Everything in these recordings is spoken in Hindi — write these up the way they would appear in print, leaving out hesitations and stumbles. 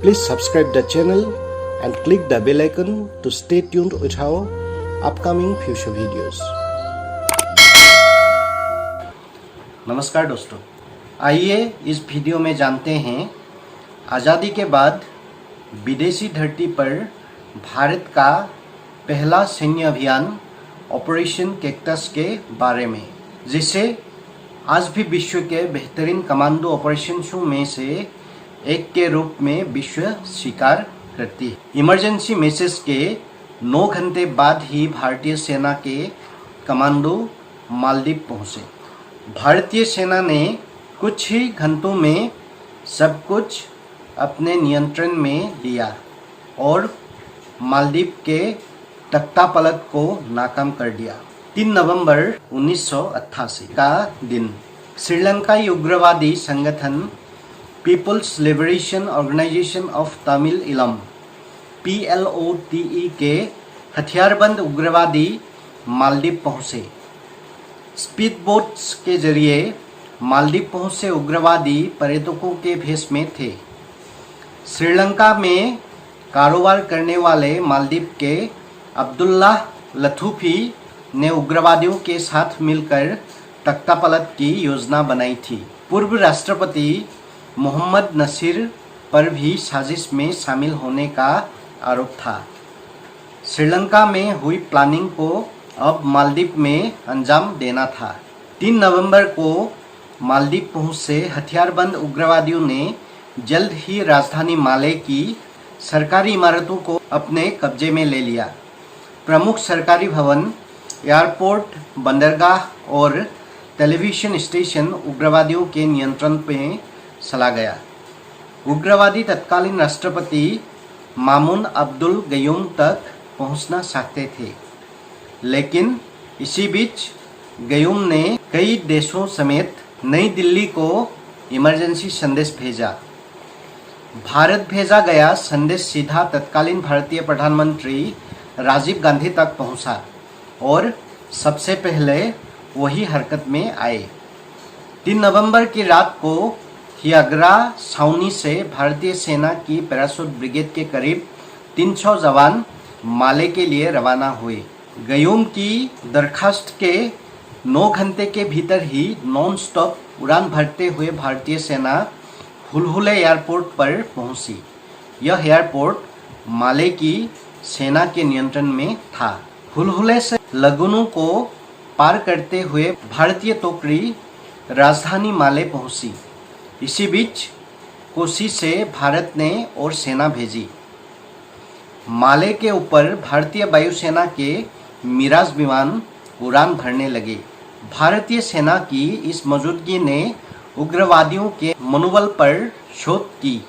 Please subscribe the channel and click the bell icon to stay tuned with our upcoming future videos. नमस्कार दोस्तों, आइए इस वीडियो में जानते हैं आज़ादी के बाद विदेशी धरती पर भारत का पहला सैन्य अभियान ऑपरेशन कैक्टस के बारे में, जिसे आज भी विश्व के बेहतरीन कमांडो ऑपरेशंसों में से एक के रूप में विश्व स्वीकार करती है। इमरजेंसी मैसेज के 9 घंटे बाद ही भारतीय सेना के कमांडो मालदीव पहुंचे। भारतीय सेना ने कुछ ही घंटों में सब कुछ अपने नियंत्रण में लिया और मालदीव के तख्तापलट को नाकाम कर दिया। 3 नवंबर 1988 का दिन श्रीलंकाई उग्रवादी संगठन People's Liberation Organisation of Tamil Eelam PLOTE के हथियारबंद उग्रवादी मालदीव पहुंचे। स्पीड बोट्स के जरिए मालदीव पहुंचे उग्रवादी पर्यटकों के भेष में थे। श्रीलंका में कारोबार करने वाले मालदीव के अब्दुल्लाह लथूफी ने उग्रवादियों के साथ मिलकर तख्तापलट की योजना बनाई थी। पूर्व राष्ट्रपति मोहम्मद नसीर पर भी साजिश में शामिल होने का आरोप था। श्रीलंका में हुई प्लानिंग को अब मालदीव में अंजाम देना था। 3 नवंबर को मालदीव पहुंचे हथियारबंद उग्रवादियों ने जल्द ही राजधानी माले की सरकारी इमारतों को अपने कब्जे में ले लिया। प्रमुख सरकारी भवन, एयरपोर्ट, बंदरगाह और टेलीविजन स्टेशन उग्रवादियों के नियंत्रण में चला गया। उग्रवादी तत्कालीन राष्ट्रपति मामून अब्दुल गयूम तक पहुंचना चाहते थे, लेकिन इसी बीच गयूम ने कई देशों समेत नई दिल्ली को इमरजेंसी संदेश भेजा। भारत भेजा गया संदेश सीधा तत्कालीन भारतीय प्रधानमंत्री राजीव गांधी तक पहुंचा और सबसे पहले वही हरकत में आए। 3 नवंबर की रात को हियाग्रा छावनी से भारतीय सेना की पैराशूट ब्रिगेड के करीब 300 जवान माले के लिए रवाना हुए। गयूम की दरखास्त के 9 घंटे के भीतर ही नॉन स्टॉप उड़ान भरते हुए भारतीय सेना हुलहुले एयरपोर्ट पर पहुंची। यह एयरपोर्ट माले की सेना के नियंत्रण में था। हुलहुले से लगुनों को पार करते हुए भारतीय टुकड़ी राजधानी माले पहुंची। इसी बीच कोसी से भारत ने और सेना भेजी। माले के ऊपर भारतीय वायुसेना के मिराज विमान उड़ान भरने लगे। भारतीय सेना की इस मौजूदगी ने उग्रवादियों के मनोबल पर शोध की।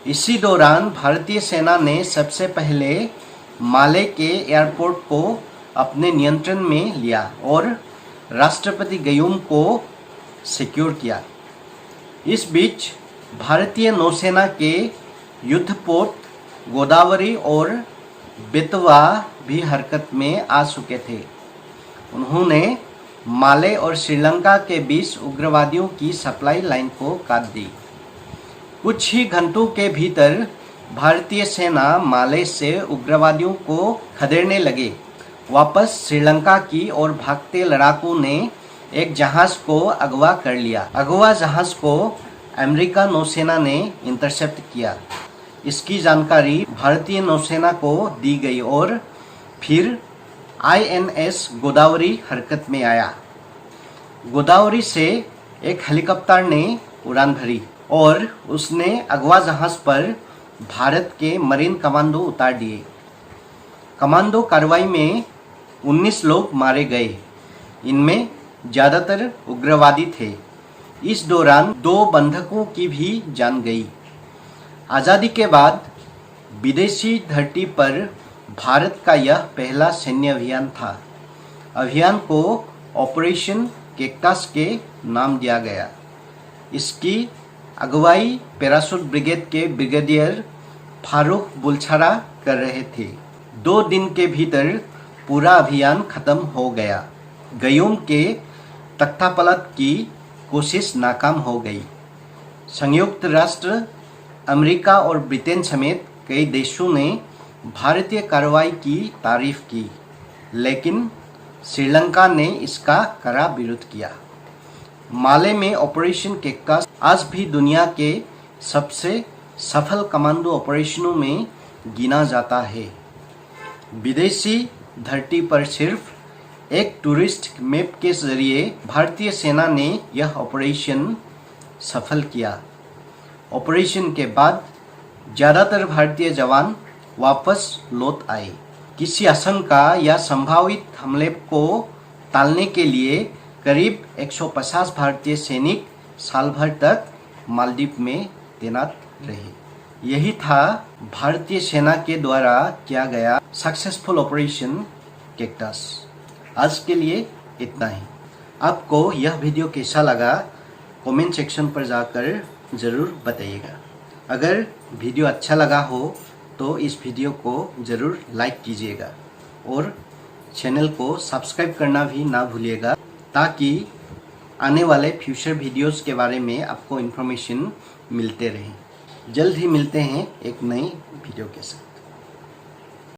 इसी दौरान भारतीय सेना ने सबसे पहले माले के एयरपोर्ट को अपने नियंत्रण में लिया और राष्ट्रपति गयूम को सिक्योर किया। इस बीच भारतीय नौसेना के युद्धपोत गोदावरी और बेतवा भी हरकत में आ चुके थे। उन्होंने माले और श्रीलंका के बीच उग्रवादियों की सप्लाई लाइन को काट दी। कुछ ही घंटों के भीतर भारतीय सेना माले से उग्रवादियों को खदेड़ने लगे। वापस श्रीलंका की ओर भागते लड़ाकों ने एक जहाज को अगवा कर लिया। अगवा जहाज को अमेरिका नौसेना ने इंटरसेप्ट किया। इसकी जानकारी भारतीय नौसेना को दी गई और फिर INS गोदावरी हरकत में आया। गोदावरी से एक हेलीकॉप्टर ने उड़ान भरी और उसने अगवा जहाज पर भारत के मरीन कमांडो उतार दिए। कमांडो कार्रवाई में 19 लोग मारे गए। इनमें ज़्यादातर उग्रवादी थे। इस दौरान 2 बंधकों की भी जान गई। आज़ादी के बाद विदेशी धरती पर भारत का यह पहला सैन्य अभियान था। अभियान को ऑपरेशन कैक्टस के नाम दिया गया। इसकी अगुवाई पैराशूट ब्रिगेड के ब्रिगेडियर फारूक बुलछारा कर रहे थे। 2 दिन के भीतर पूरा अभियान खत्म हो गया। गयूम के तख्तापलट की कोशिश नाकाम हो गई। संयुक्त राष्ट्र अमेरिका और ब्रिटेन समेत कई देशों ने भारतीय कार्रवाई की तारीफ की, लेकिन श्रीलंका ने इसका कड़ा विरोध किया। माले में ऑपरेशन कैक्टस आज भी दुनिया के सबसे सफल कमांडो ऑपरेशनों में गिना जाता है। विदेशी धरती पर सिर्फ एक टूरिस्ट मैप के जरिए भारतीय सेना ने यह ऑपरेशन सफल किया। ऑपरेशन के बाद ज़्यादातर भारतीय जवान वापस लौट आए। किसी आशंका या संभावित हमले को टालने के लिए करीब 150 भारतीय सैनिक साल भर तक मालदीव में तैनात रहे। यही था भारतीय सेना के द्वारा किया गया सक्सेसफुल ऑपरेशन कैक्टस। आज के लिए इतना ही। आपको यह वीडियो कैसा लगा कमेंट सेक्शन पर जाकर ज़रूर बताइएगा। अगर वीडियो अच्छा लगा हो तो इस वीडियो को ज़रूर लाइक कीजिएगा और चैनल को सब्सक्राइब करना भी ना भूलिएगा, ताकि आने वाले फ्यूचर वीडियोस के बारे में आपको इन्फॉर्मेशन मिलते रहे। जल्द ही मिलते हैं एक नई वीडियो के साथ।